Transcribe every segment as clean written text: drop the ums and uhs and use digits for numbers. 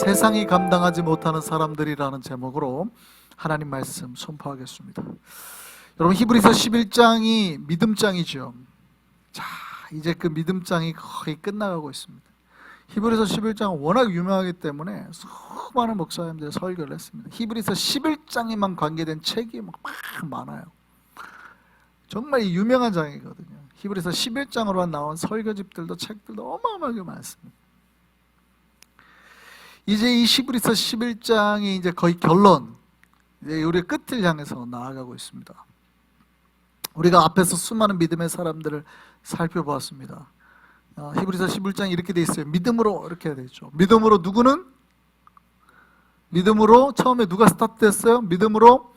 세상이 감당하지 못하는 사람들이라는 제목으로 하나님 말씀 선포하겠습니다. 여러분, 히브리서 11장이 믿음장이죠. 자, 이제 그 믿음장이 거의 끝나가고 있습니다. 히브리서 11장은 워낙 유명하기 때문에 수많은 목사님들이 설교를 했습니다. 히브리서 11장에만 관계된 책이 막 많아요. 정말 유명한 장이거든요. 히브리서 11장으로만 나온 설교집들도 책들도 어마어마하게 많습니다. 이제 이 히브리서 11장이 이제 거의 결론, 이제 우리 끝을 향해서 나아가고 있습니다. 우리가 앞에서 수많은 믿음의 사람들을 살펴보았습니다. 히브리서 11장이 이렇게 돼 있어요. 믿음으로 이렇게 돼 있죠. 믿음으로 누구는? 믿음으로 처음에 누가 스타트했어요? 믿음으로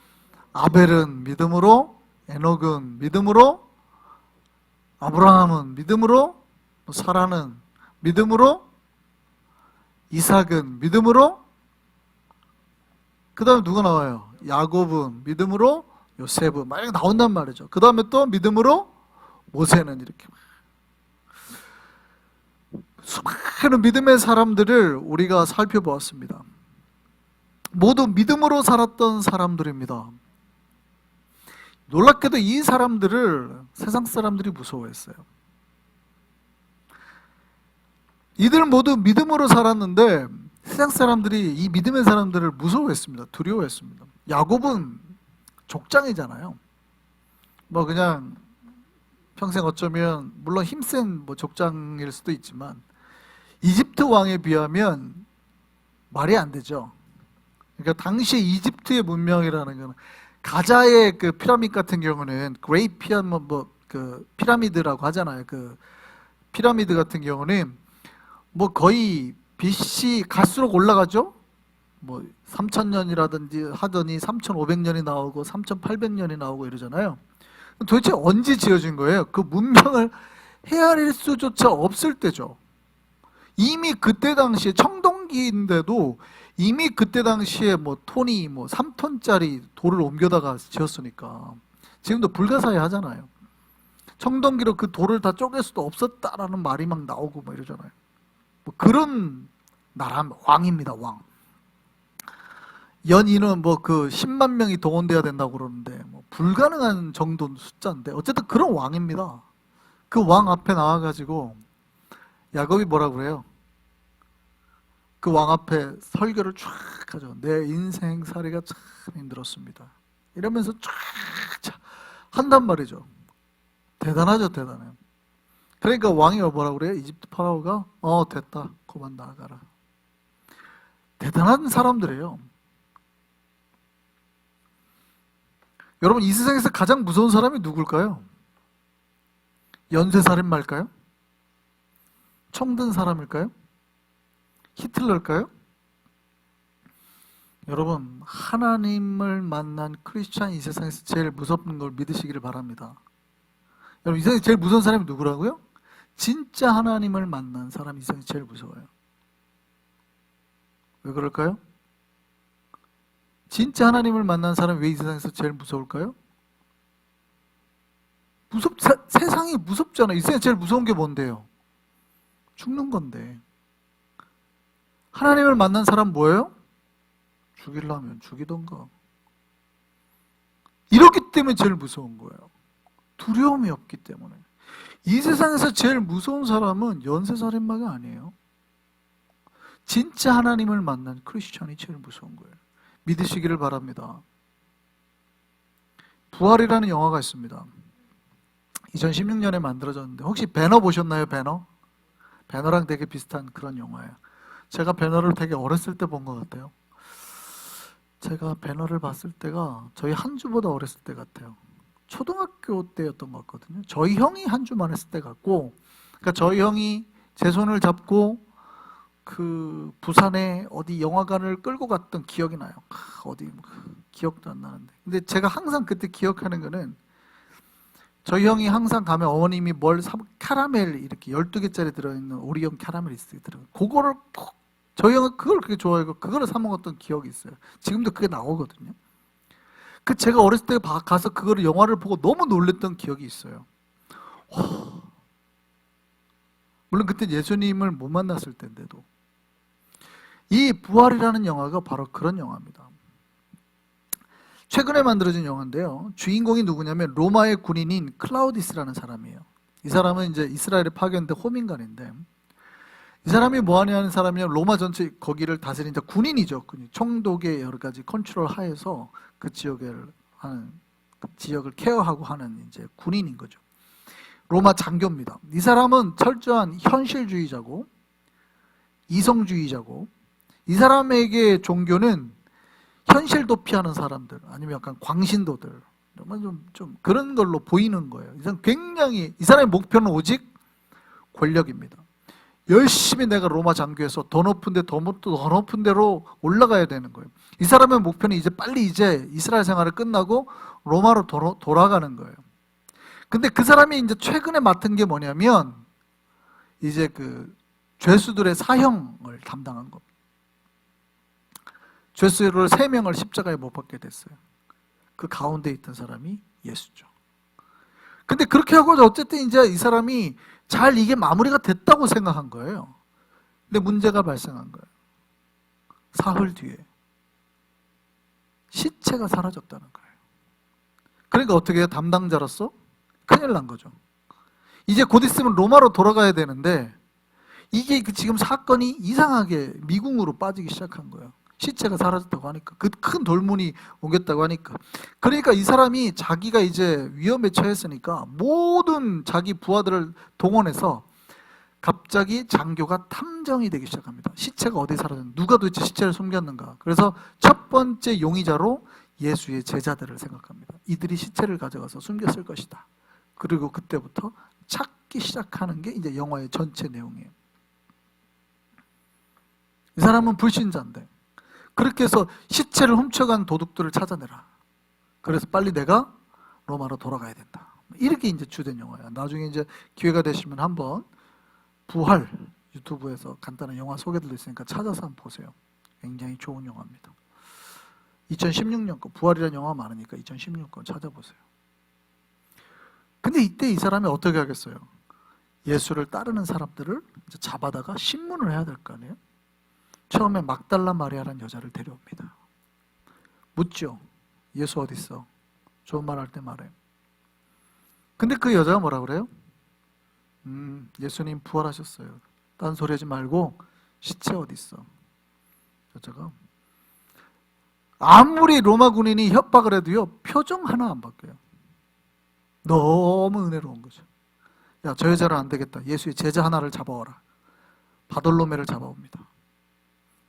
아벨은, 믿음으로 에녹은, 믿음으로 아브라함은, 믿음으로 사라는, 믿음으로 이삭은, 믿음으로 그 다음에 누가 나와요? 야곱은, 믿음으로 요셉은 막 이렇게 나온단 말이죠. 그 다음에 또 믿음으로 모세는, 이렇게 수많은 믿음의 사람들을 우리가 살펴보았습니다. 모두 믿음으로 살았던 사람들입니다. 놀랍게도 이 사람들을 세상 사람들이 무서워했어요. 이들 모두 믿음으로 살았는데 세상 사람들이 이 믿음의 사람들을 무서워했습니다. 두려워했습니다. 야곱은 족장이잖아요. 뭐 그냥 평생 어쩌면 물론 힘센 족장일 수도 있지만 이집트 왕에 비하면 말이 안 되죠. 그러니까 당시 이집트의 문명이라는 건 가자의 그 피라미드 같은 경우는 그레이트 피라미드라고 하잖아요. 그 피라미드 같은 경우는 뭐 거의 BC 갈수록 올라가죠. 뭐 3000년이라든지 하더니 3500년이 나오고 3800년이 나오고 이러잖아요. 도대체 언제 지어진 거예요? 그 문명을 헤아릴 수조차 없을 때죠. 이미 그때 당시에 청동기인데도 이미 그때 당시에 뭐 톤이 3톤짜리 돌을 옮겨다가 지었으니까 지금도 불가사의 하잖아요. 청동기로 그 돌을 다 쪼갤 수도 없었다라는 말이 막 나오고 뭐 이러잖아요. 뭐 그런 나라 왕입니다, 왕. 연인은 뭐 그 10만 명이 동원돼야 된다고 그러는데 뭐 불가능한 정도 숫자인데 어쨌든 그런 왕입니다. 그 왕 앞에 나와가지고 야곱이 뭐라 그래요? 그 왕 앞에 설교를 쫙 하죠. 내 인생살이가 참 힘들었습니다. 이러면서 쫙 한단 말이죠. 대단하죠, 대단해요. 그러니까 왕이 뭐라 그래요? 이집트 파라오가 됐다, 그만 나가라. 대단한 사람들이에요. 여러분, 이 세상에서 가장 무서운 사람이 누굴까요? 연쇄살인마일까요? 총든 사람일까요? 히틀러일까요? 여러분, 하나님을 만난 크리스찬이 이 세상에서 제일 무섭는 걸 믿으시기를 바랍니다. 여러분, 이 세상에 제일 무서운 사람이 누구라고요? 진짜 하나님을 만난 사람이 이 세상에 제일 무서워요. 왜 그럴까요? 진짜 하나님을 만난 사람이 왜 이 세상에서 제일 무서울까요? 세상이 무섭잖아요. 이 세상에 제일 무서운 게 뭔데요? 죽는 건데. 하나님을 만난 사람 뭐예요? 죽이려면 죽이던가. 이렇기 때문에 제일 무서운 거예요. 두려움이 없기 때문에. 이 세상에서 제일 무서운 사람은 연쇄살인마가 아니에요. 진짜 하나님을 만난 크리스천이 제일 무서운 거예요. 믿으시기를 바랍니다. 부활이라는 영화가 있습니다. 2016년에 만들어졌는데 혹시 배너 보셨나요? 배너? 배너랑 되게 비슷한 그런 영화예요. 제가 배너를 되게 어렸을 때 본 것 같아요. 제가 배너를 봤을 때가 저희 한주보다 어렸을 때 같아요. 초등학교 때였던 것 같거든요. 저희 형이 한주만 했을 때 같고, 그러니까 저희 형이 제 손을 잡고 그 부산에 어디 영화관을 끌고 갔던 기억이 나요. 어디 기억도 안 나는데. 근데 제가 항상 그때 기억하는 거는 저희 형이 항상 가면 어머님이 캐러멜 이렇게 12개짜리 들어있는 오리온 캐러멜 있어요. 그거를 꼭 저희 형은 그걸 그렇게 좋아하고 그거를 사 먹었던 기억이 있어요. 지금도 그게 나오거든요. 제가 어렸을 때 가서 그거를 영화를 보고 너무 놀랬던 기억이 있어요. 물론 그때 예수님을 못 만났을 때인데도 이 부활이라는 영화가 바로 그런 영화입니다. 최근에 만들어진 영화인데요. 주인공이 누구냐면 로마의 군인인 클라우디스라는 사람이에요. 이 사람은 이제 이스라엘에 파견된 호민관인데, 이 사람이 뭐 하냐는 사람이면 로마 전체 거기를 다스린 이제 군인이죠. 총독의 여러 가지 컨트롤 하에서 그 지역을 하는, 그 지역을 케어하고 하는 이제 군인인 거죠. 로마 장교입니다. 이 사람은 철저한 현실주의자고 이성주의자고, 이 사람에게 종교는 현실 도피하는 사람들, 아니면 약간 광신도들, 좀 그런 걸로 보이는 거예요. 이 사람 굉장히, 이 사람의 목표는 오직 권력입니다. 열심히 내가 로마 장교에서 더 높은 데로 올라가야 되는 거예요. 이 사람의 목표는 이제 빨리 이스라엘 생활을 끝나고 로마로 돌아가는 거예요. 근데 그 사람이 이제 최근에 맡은 게 뭐냐면, 이제 그 죄수들의 사형을 담당한 겁니다. 죄수를 3명을 십자가에 못 박게 됐어요. 그 가운데 있던 사람이 예수죠. 근데 그렇게 하고 어쨌든 이제 이 사람이 잘 이게 마무리가 됐다고 생각한 거예요. 근데 문제가 발생한 거예요. 사흘 뒤에 시체가 사라졌다는 거예요. 그러니까 어떻게 해요? 담당자로서 큰일 난 거죠. 이제 곧 있으면 로마로 돌아가야 되는데, 이게 지금 사건이 이상하게 미궁으로 빠지기 시작한 거예요. 시체가 사라졌다고 하니까, 그 큰 돌문이 오겠다고 하니까. 그러니까 이 사람이 자기가 이제 위험에 처했으니까 모든 자기 부하들을 동원해서 갑자기 장교가 탐정이 되기 시작합니다. 시체가 어디 사라졌는가, 누가 도대체 시체를 숨겼는가. 그래서 첫 번째 용의자로 예수의 제자들을 생각합니다. 이들이 시체를 가져가서 숨겼을 것이다. 그리고 그때부터 찾기 시작하는 게 이제 영화의 전체 내용이에요. 이 사람은 불신자인데, 그렇게 해서 시체를 훔쳐간 도둑들을 찾아내라. 그래서 빨리 내가 로마로 돌아가야 된다. 이렇게 이제 주된 영화예요. 나중에 이제 기회가 되시면 한번 부활 유튜브에서 간단한 영화 소개도 있으니까 찾아서 한번 보세요. 굉장히 좋은 영화입니다. 2016년 거, 부활이라는 영화 많으니까 2016년 거 찾아보세요. 근데 이때 이 사람이 어떻게 하겠어요? 예수를 따르는 사람들을 이제 잡아다가 신문을 해야 될 거 아니에요? 처음에 막달라 마리아라는 여자를 데려옵니다. 묻죠. 예수 어디 있어? 좋은 말 할 때 말해. 근데 그 여자가 뭐라 그래요? 예수님 부활하셨어요. 딴 소리 하지 말고 시체 어디 있어? 여자가 아무리 로마 군인이 협박을 해도요, 표정 하나 안 바뀌어요. 너무 은혜로운 거죠. 야, 저 여자는 안 되겠다. 예수의 제자 하나를 잡아와라. 바돌로메를 잡아옵니다.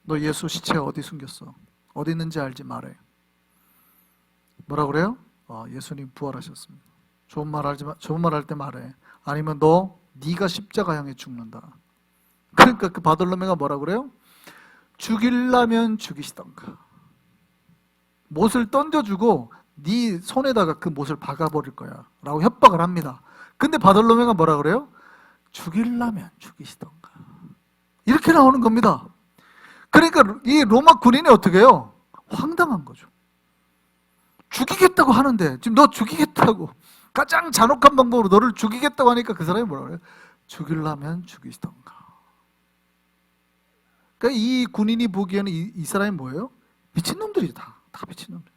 너 예수 시체 어디 숨겼어? 어디 있는지 알지 말해. 뭐라 그래요? 예수님 부활하셨습니다. 좋은 말 할 때 말해. 아니면 네가 십자가 향해 죽는다. 그러니까 그 바돌로메가 뭐라 그래요? 죽이려면 죽이시던가. 못을 던져주고 네 손에다가 그 못을 박아버릴 거야 라고 협박을 합니다. 근데 바돌로메가 뭐라 그래요? 죽이려면 죽이시던가. 이렇게 나오는 겁니다. 그러니까 이 로마 군인이 어떻게 해요? 황당한 거죠. 죽이겠다고 하는데, 지금 너 죽이겠다고, 가장 잔혹한 방법으로 너를 죽이겠다고 하니까 그 사람이 뭐라 그래요? 죽이려면 죽이시던가. 그러니까 이 군인이 보기에는 이 사람이 뭐예요? 미친놈들이죠. 다 미친놈들.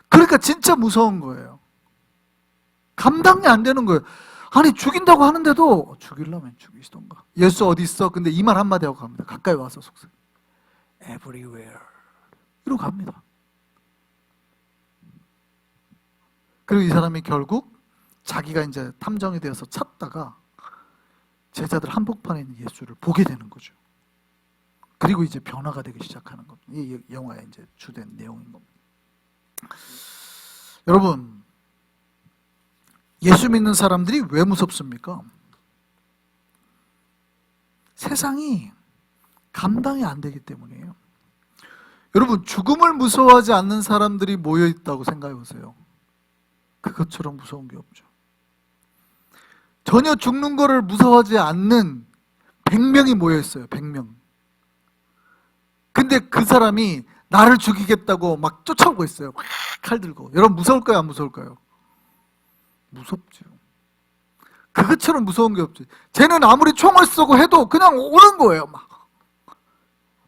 그러니까 진짜 무서운 거예요. 감당이 안 되는 거예요. 아니 죽인다고 하는데도 죽이려면 죽이시던가. 예수 어디 있어? 근데 이 말 한마디 하고 갑니다. 가까이 와서 속삭. Everywhere. 이러고 갑니다. 그리고 이 사람이 결국 자기가 이제 탐정이 되어서 찾다가 제자들 한복판에 있는 예수를 보게 되는 거죠. 그리고 이제 변화가 되기 시작하는 겁니다. 이 영화의 이제 주된 내용인 겁니다. 여러분, 예수 믿는 사람들이 왜 무섭습니까? 세상이 감당이 안 되기 때문이에요. 여러분, 죽음을 무서워하지 않는 사람들이 모여 있다고 생각해 보세요. 그것처럼 무서운 게 없죠. 전혀 죽는 거를 무서워하지 않는 100명이 모여 있어요. 100명. 근데 그 사람이 나를 죽이겠다고 막 쫓아오고 있어요. 막 칼 들고. 여러분, 무서울까요? 안 무서울까요? 무섭죠. 그것처럼 무서운 게 없지. 쟤는 아무리 총을 쏘고 해도 그냥 오는 거예요. 막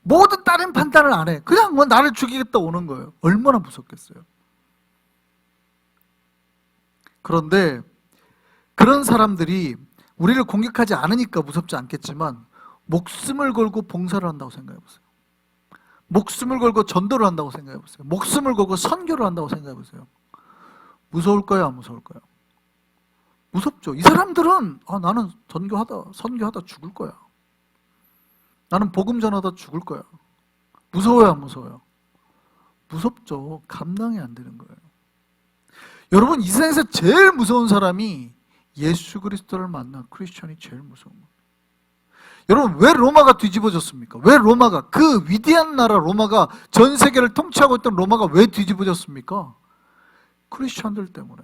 모든 다른 판단을 안 해. 그냥 뭐 나를 죽이겠다 오는 거예요. 얼마나 무섭겠어요. 그런데 그런 사람들이 우리를 공격하지 않으니까 무섭지 않겠지만 목숨을 걸고 봉사를 한다고 생각해 보세요. 목숨을 걸고 전도를 한다고 생각해 보세요. 목숨을 걸고 선교를 한다고 생각해 보세요. 무서울까요? 안 무서울까요? 무섭죠. 이 사람들은 나는 선교하다 죽을 거야. 나는 복음 전하다 죽을 거야. 무서워요? 안 무서워요? 무섭죠. 감당이 안 되는 거예요. 여러분, 이 세상에서 제일 무서운 사람이 예수 그리스도를 만난 크리스천이 제일 무서운 거예요. 여러분, 왜 로마가 뒤집어졌습니까? 왜 로마가, 그 위대한 나라 로마가, 전 세계를 통치하고 있던 로마가 왜 뒤집어졌습니까? 크리스천들 때문에.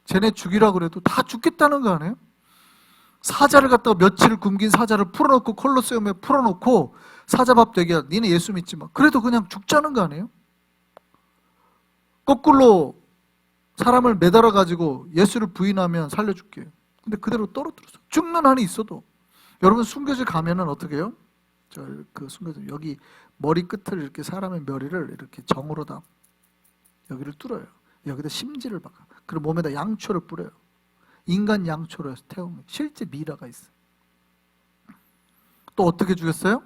쟤네 죽이라 그래도 다 죽겠다는 거 아니에요? 사자를 갖다가 며칠 굶긴 사자를 풀어놓고 콜로세움에 풀어놓고 사자밥 되게 니네 예수 믿지 마. 그래도 그냥 죽자는 거 아니에요? 거꾸로 사람을 매달아 가지고 예수를 부인하면 살려줄게. 근데 그대로 떨어뜨렸어. 죽는 한이 있어도. 여러분 순교지 가면은 어떻게 해요? 그 순교지 여기 머리 끝을 이렇게 사람의 머리를 이렇게 정으로다 여기를 뚫어요. 여기다 심지를 박아. 그리고 몸에다 양초를 뿌려요. 인간 양초로 해서 태우면 실제 미라가 있어요. 또 어떻게 죽였어요?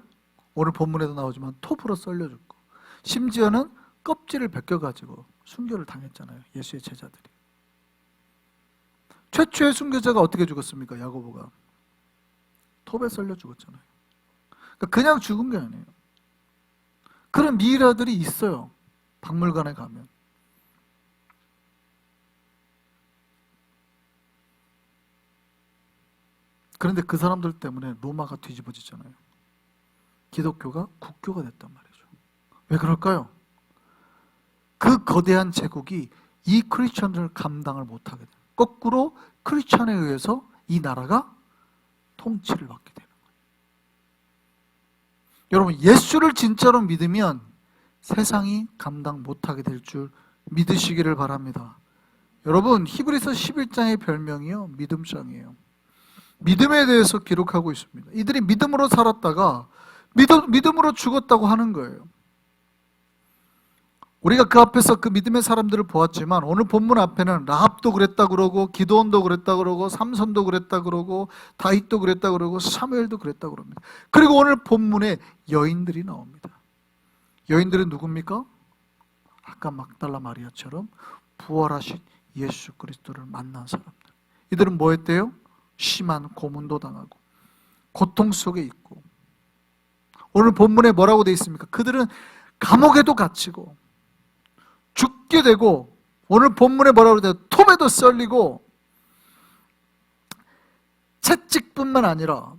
오늘 본문에도 나오지만 톱으로 썰려 죽고 심지어는 껍질을 벗겨가지고 순교를 당했잖아요. 예수의 제자들이. 최초의 순교자가 어떻게 죽었습니까? 야고보가 톱에 썰려 죽었잖아요. 그러니까 그냥 죽은 게 아니에요. 그런 미이라들이 있어요. 박물관에 가면. 그런데 그 사람들 때문에 로마가 뒤집어지잖아요. 기독교가 국교가 됐단 말이죠. 왜 그럴까요? 그 거대한 제국이 이 크리스천들을 감당을 못하게 돼요. 거꾸로 크리스천에 의해서 이 나라가 통치를 받게 되는 거예요. 여러분, 예수를 진짜로 믿으면 세상이 감당 못하게 될 줄 믿으시기를 바랍니다. 여러분, 히브리서 11장의 별명이요, 믿음장이에요. 믿음에 대해서 기록하고 있습니다. 이들이 믿음으로 살았다가 믿음으로 죽었다고 하는 거예요. 우리가 그 앞에서 그 믿음의 사람들을 보았지만 오늘 본문 앞에는 라합도 그랬다 그러고 기드온도 그랬다 그러고 삼손도 그랬다 그러고 다윗도 그랬다 그러고 사무엘도 그랬다 그럽니다. 그리고 오늘 본문에 여인들이 나옵니다. 여인들은 누굽니까? 아까 막달라 마리아처럼 부활하신 예수 그리스도를 만난 사람들. 이들은 뭐 했대요? 심한 고문도 당하고 고통 속에 있고 오늘 본문에 뭐라고 되어 있습니까? 그들은 감옥에도 갇히고 죽게 되고 오늘 본문에 뭐라고 되어 있어요? 톱에도 썰리고 채찍뿐만 아니라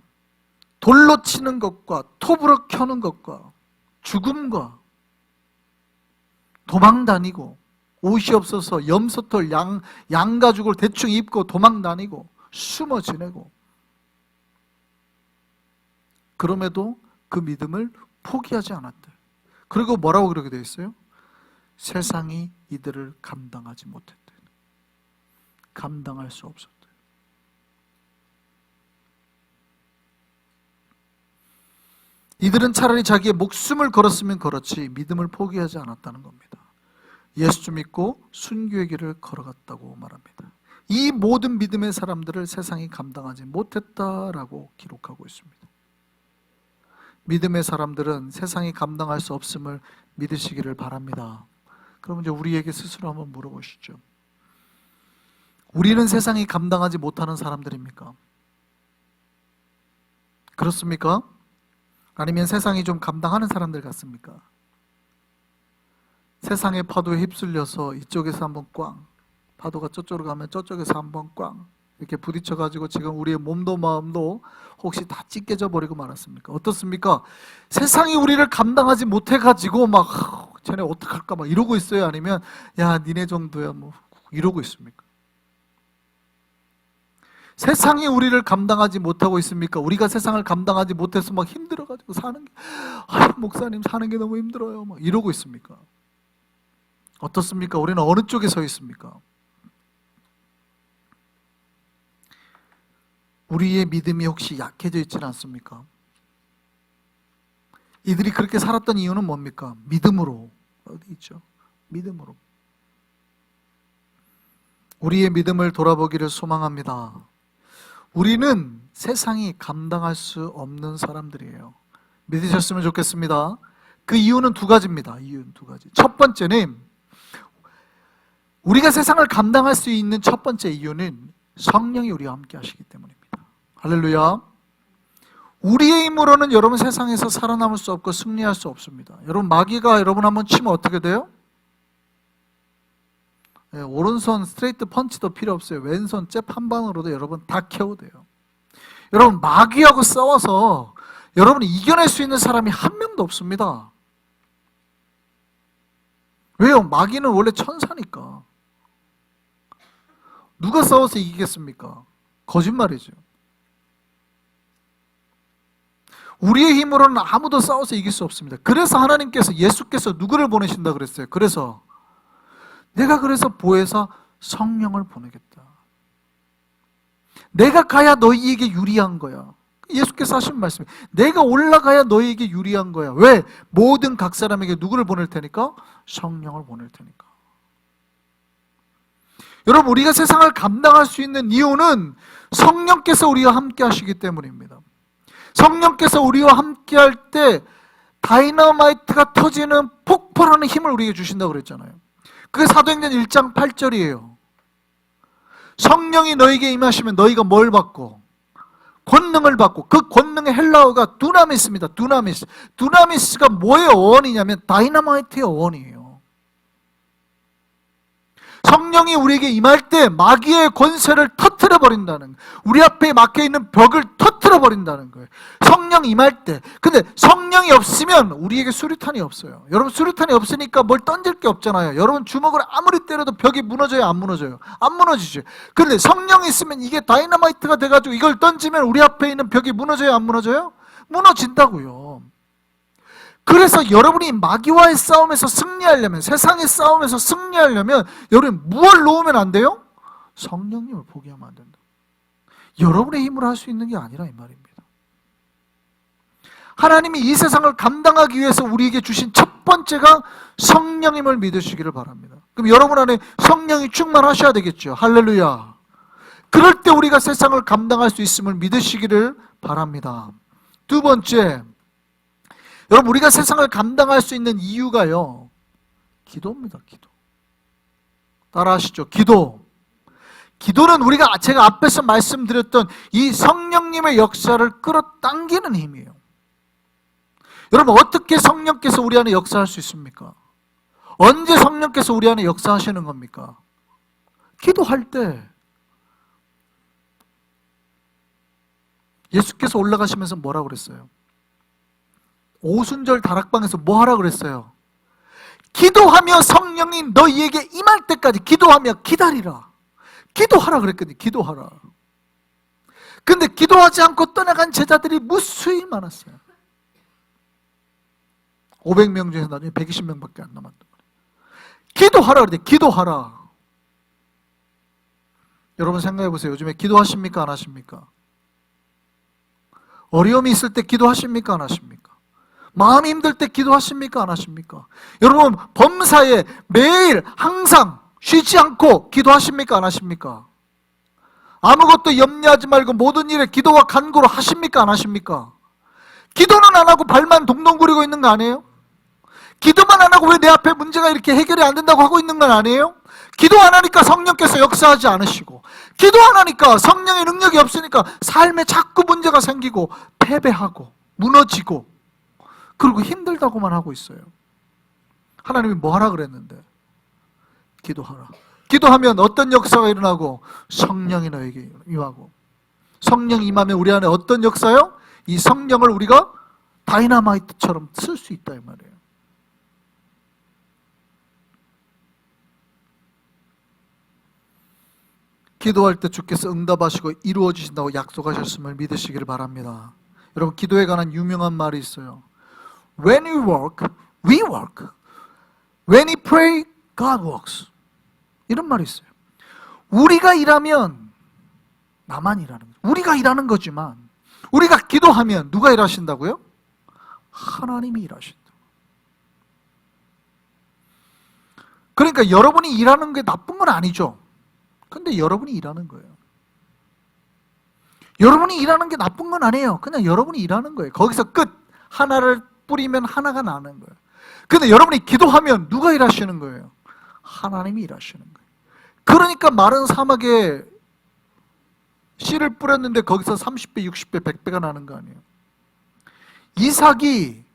돌로 치는 것과 톱으로 켜는 것과 죽음과 도망 다니고 옷이 없어서 염소털 양 가죽을 대충 입고 도망 다니고 숨어 지내고 그럼에도 그 믿음을 포기하지 않았대. 그리고 뭐라고 그렇게 되어 있어요? 세상이 이들을 감당하지 못했대. 감당할 수 없었대. 이들은 차라리 자기의 목숨을 걸었으면 걸었지 믿음을 포기하지 않았다는 겁니다. 예수 믿고 순교의 길을 걸어갔다고 말합니다. 이 모든 믿음의 사람들을 세상이 감당하지 못했다라고 기록하고 있습니다. 믿음의 사람들은 세상이 감당할 수 없음을 믿으시기를 바랍니다. 그럼 이제 우리에게 스스로 한번 물어보시죠. 우리는 세상이 감당하지 못하는 사람들입니까? 그렇습니까? 아니면 세상이 좀 감당하는 사람들 같습니까? 세상의 파도에 휩쓸려서 이쪽에서 한번 꽝, 파도가 저쪽으로 가면 저쪽에서 한번 꽝 이렇게 부딪혀가지고 지금 우리의 몸도 마음도 혹시 다 찢겨져 버리고 말았습니까? 어떻습니까? 세상이 우리를 감당하지 못해가지고 막 쟤네 어떡할까 막 이러고 있어요? 아니면 야 니네 정도야 뭐 이러고 있습니까? 세상이 우리를 감당하지 못하고 있습니까? 우리가 세상을 감당하지 못해서 막 힘들어가지고 사는 게 목사님 사는 게 너무 힘들어요 막 이러고 있습니까? 어떻습니까? 우리는 어느 쪽에 서 있습니까? 우리의 믿음이 혹시 약해져 있지는 않습니까? 이들이 그렇게 살았던 이유는 뭡니까? 믿음으로. 어디 있죠? 믿음으로. 우리의 믿음을 돌아보기를 소망합니다. 우리는 세상이 감당할 수 없는 사람들이에요. 믿으셨으면 좋겠습니다. 그 이유는 두 가지입니다. 이유는 두 가지. 첫 번째는, 우리가 세상을 감당할 수 있는 첫 번째 이유는 성령이 우리와 함께 하시기 때문입니다. 할렐루야. 우리의 힘으로는 여러분 세상에서 살아남을 수 없고 승리할 수 없습니다. 여러분, 마귀가 여러분 한번 치면 어떻게 돼요? 네, 오른손 스트레이트 펀치도 필요 없어요. 왼손 잽 한 방으로도 여러분 다 KO 돼요. 여러분, 마귀하고 싸워서 여러분이 이겨낼 수 있는 사람이 한 명도 없습니다. 왜요? 마귀는 원래 천사니까. 누가 싸워서 이기겠습니까? 거짓말이죠. 우리의 힘으로는 아무도 싸워서 이길 수 없습니다. 그래서 하나님께서, 예수께서 누구를 보내신다 그랬어요? 그래서 내가 보혜사 성령을 보내겠다. 내가 가야 너희에게 유리한 거야. 예수께서 하신 말씀이에요. 내가 올라가야 너희에게 유리한 거야. 왜? 모든 각 사람에게 누구를 보낼 테니까? 성령을 보낼 테니까. 여러분, 우리가 세상을 감당할 수 있는 이유는 성령께서 우리와 함께 하시기 때문입니다. 성령께서 우리와 함께 할 때 다이너마이트가 터지는 폭발하는 힘을 우리에게 주신다고 그랬잖아요. 그게 사도행전 1장 8절이에요. 성령이 너에게 임하시면 너희가 뭘 받고? 권능을 받고, 그 권능의 헬라어가 두나미스입니다. 두나미스. 두나미스가 뭐의 어원이냐면 다이너마이트의 어원이에요. 성령이 우리에게 임할 때 마귀의 권세를 터뜨려 버린다는 거예요. 우리 앞에 막혀있는 벽을 터뜨려 버린다는 거예요. 성령 임할 때. 근데 성령이 없으면 우리에게 수류탄이 없어요. 여러분, 수류탄이 없으니까 뭘 던질 게 없잖아요. 여러분, 주먹으로 아무리 때려도 벽이 무너져요? 안 무너져요? 안 무너지죠. 그런데 성령이 있으면 이게 다이너마이트가 돼가지고 이걸 던지면 우리 앞에 있는 벽이 무너져요? 안 무너져요? 무너진다고요. 그래서 여러분이 마귀와의 싸움에서 승리하려면, 세상의 싸움에서 승리하려면 여러분 무엇을 놓으면 안 돼요? 성령님을 포기하면 안 된다. 여러분의 힘으로 할 수 있는 게 아니라 이 말입니다. 하나님이 이 세상을 감당하기 위해서 우리에게 주신 첫 번째가 성령님을 믿으시기를 바랍니다. 그럼 여러분 안에 성령이 충만하셔야 되겠죠. 할렐루야. 그럴 때 우리가 세상을 감당할 수 있음을 믿으시기를 바랍니다. 두 번째, 여러분, 우리가 세상을 감당할 수 있는 이유가요, 기도입니다. 기도. 따라하시죠. 기도. 기도는 제가 앞에서 말씀드렸던 이 성령님의 역사를 끌어당기는 힘이에요. 여러분, 어떻게 성령께서 우리 안에 역사할 수 있습니까? 언제 성령께서 우리 안에 역사하시는 겁니까? 기도할 때. 예수께서 올라가시면서 뭐라고 그랬어요? 오순절 다락방에서 뭐 하라 그랬어요? 기도하며 성령이 너희에게 임할 때까지 기도하며 기다리라. 기도하라 그랬거든요. 기도하라. 근데 기도하지 않고 떠나간 제자들이 무수히 많았어요. 500명 중에서 나중에 120명밖에 안 남았단 말이에요. 기도하라 그랬더니 기도하라. 여러분 생각해 보세요. 요즘에 기도하십니까? 안 하십니까? 어려움이 있을 때 기도하십니까? 안 하십니까? 마음이 힘들 때 기도하십니까? 안 하십니까? 여러분, 범사에 매일 항상 쉬지 않고 기도하십니까? 안 하십니까? 아무것도 염려하지 말고 모든 일에 기도와 간구로 하십니까? 안 하십니까? 기도는 안 하고 발만 동동 구리고 있는 거 아니에요? 기도만 안 하고 왜 내 앞에 문제가 이렇게 해결이 안 된다고 하고 있는 건 아니에요? 기도 안 하니까 성령께서 역사하지 않으시고, 기도 안 하니까 성령의 능력이 없으니까 삶에 자꾸 문제가 생기고 패배하고 무너지고, 그리고 힘들다고만 하고 있어요. 하나님이 뭐 하라 그랬는데? 기도하라. 기도하면 어떤 역사가 일어나고? 성령이 너에게 임하고. 성령이 임하면 우리 안에 어떤 역사요? 이 성령을 우리가 다이너마이트처럼 쓸 수 있다 이 말이에요. 기도할 때 주께서 응답하시고 이루어 주신다고 약속하셨음을 믿으시기를 바랍니다. 여러분, 기도에 관한 유명한 말이 있어요. When we work, we work. When we pray, God works. 이런 말이 있어요. 우리가 일하면 나만 일하는 거죠. 우리가 일하는 거지만, 우리가 기도하면 누가 일하신다고요? 하나님이 일하신다. 그러니까 여러분이 일하는 게 나쁜 건 아니죠. 근데 여러분이 일하는 거예요. 여러분이 일하는 게 나쁜 건 아니에요. 그냥 여러분이 일하는 거예요. 거기서 끝. 하나를 뿌리면 하나가 나는 거예요. 근데 여러분이 기도하면 누가 일하시는 거예요? 하나님이 일하시는 거예요. 그러니까 마른 사막에 씨를 뿌렸는데 거기서 30배, 60배, 100배가 나는 거 아니에요. 이삭이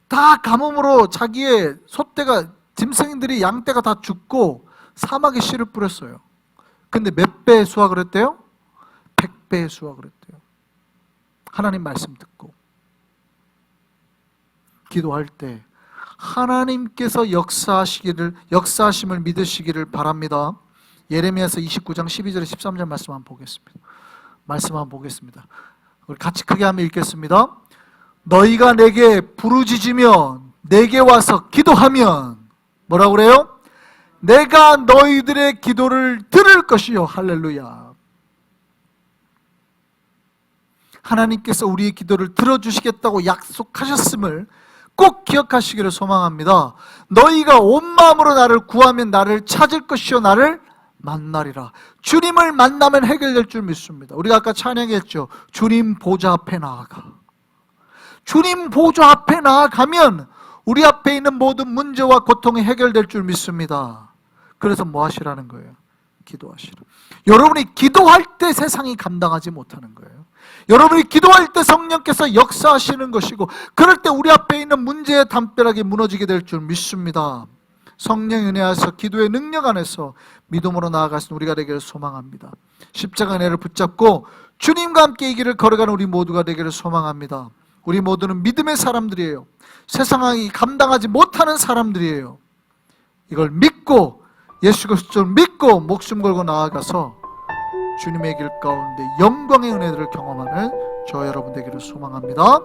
다 가뭄으로 자기의 소떼가, 짐승들이, 양떼가 다 죽고 사막에 씨를 뿌렸어요. 근데 몇 배의 수확을 했대요? 100배의 수확을 했대요. 하나님 말씀 듣고 기도할 때 하나님께서 역사하심을 믿으시기를 바랍니다. 예레미야서 29장 12절 13절 말씀 한번 보겠습니다. 우리 같이 크게 한번 읽겠습니다. 너희가 내게 부르짖으면, 내게 와서 기도하면 뭐라고 그래요? 내가 너희들의 기도를 들을 것이요. 할렐루야. 하나님께서 우리의 기도를 들어주시겠다고 약속하셨음을 꼭 기억하시기를 소망합니다. 너희가 온 마음으로 나를 구하면 나를 찾을 것이요 나를 만나리라. 주님을 만나면 해결될 줄 믿습니다. 우리가 아까 찬양했죠. 주님 보좌 앞에 나아가. 주님 보좌 앞에 나아가면 우리 앞에 있는 모든 문제와 고통이 해결될 줄 믿습니다. 그래서 뭐 하시라는 거예요? 기도하시라. 여러분이 기도할 때 세상이 감당하지 못하는 거예요. 여러분이 기도할 때 성령께서 역사하시는 것이고, 그럴 때 우리 앞에 있는 문제의 담벼락이 무너지게 될 줄 믿습니다. 성령 은혜하셔서 기도의 능력 안에서 믿음으로 나아가신 우리가 되기를 소망합니다. 십자가 은혜를 붙잡고 주님과 함께 이 길을 걸어가는 우리 모두가 되기를 소망합니다. 우리 모두는 믿음의 사람들이에요. 세상이 감당하지 못하는 사람들이에요. 이걸 믿고, 예수 그리스도를 믿고 목숨 걸고 나아가서 주님의 길 가운데 영광의 은혜들을 경험하는 저 여러분 되기를 소망합니다.